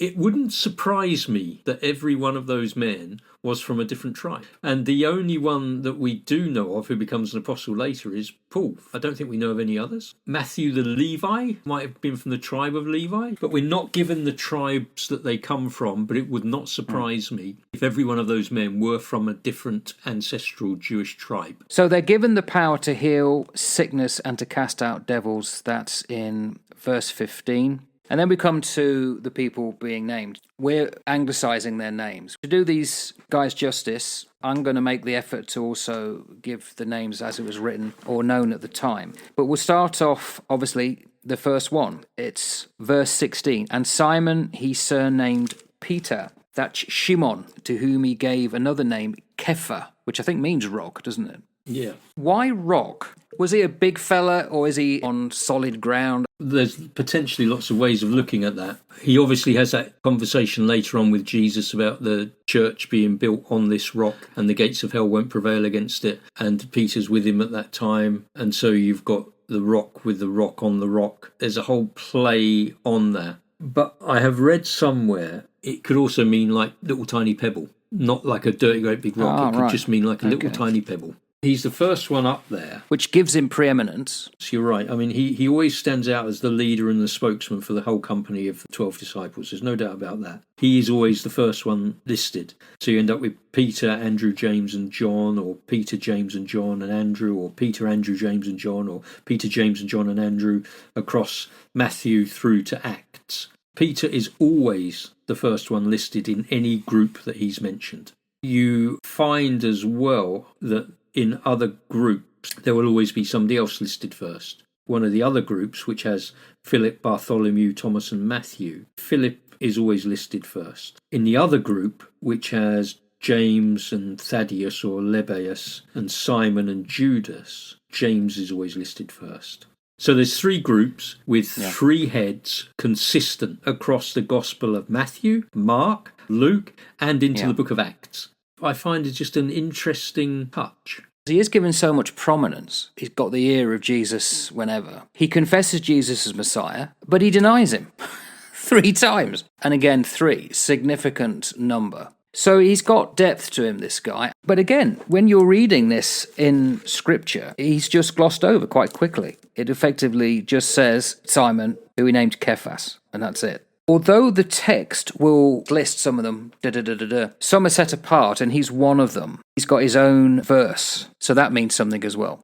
it wouldn't surprise me that every one of those men was from a different tribe. And the only one that we do know of who becomes an apostle later is Paul. I don't think we know of any others. Matthew the Levi might have been from the tribe of Levi, but we're not given the tribes that they come from, but it would not surprise me if every one of those men were from a different ancestral Jewish tribe. So they're given the power to heal sickness and to cast out devils. That's in verse 15. And then we come to the people being named. We're anglicizing their names. To do these guys justice, I'm going to make the effort to also give the names as it was written or known at the time. But we'll start off, obviously, the first one. It's verse 16. And Simon he surnamed Peter. That's Shimon, to whom he gave another name, Kepha, which I think means rock, doesn't it? Yeah. Why rock? Was he a big fella or is he on solid ground? There's potentially lots of ways of looking at that. He obviously has that conversation later on with Jesus about the church being built on this rock and the gates of hell won't prevail against it. And Peter's with him at that time. And so you've got the rock with the rock on the rock. There's a whole play on that. But I have read somewhere it could also mean like little tiny pebble, not like a dirty great big rock. It could just mean like a little tiny pebble. He's the first one up there. Which gives him preeminence. So you're right. I mean, he always stands out as the leader and the spokesman for the whole company of the 12 disciples. There's no doubt about that. He is always the first one listed. So you end up with Peter, Andrew, James and John, or Peter, James and John and Andrew, or Peter, Andrew, James and John, or Peter, James and John and Andrew across Matthew through to Acts. Peter is always the first one listed in any group that he's mentioned. You find as well that in other groups, there will always be somebody else listed first. One of the other groups, which has Philip, Bartholomew, Thomas and Matthew, Philip is always listed first. In the other group, which has James and Thaddeus or Lebbaeus and Simon and Judas, James is always listed first. So there's three groups with three heads consistent across the Gospel of Matthew, Mark, Luke, and into the book of Acts. I find it just an interesting touch. He is given so much prominence. He's got the ear of Jesus whenever. He confesses Jesus as Messiah, but he denies him 3 times. And again, 3, significant number. So he's got depth to him, this guy. But again, when you're reading this in Scripture, he's just glossed over quite quickly. It effectively just says Simon, who he named Cephas, and that's it. Although the text will list some of them, some are set apart, and he's one of them. He's got his own verse, so that means something as well.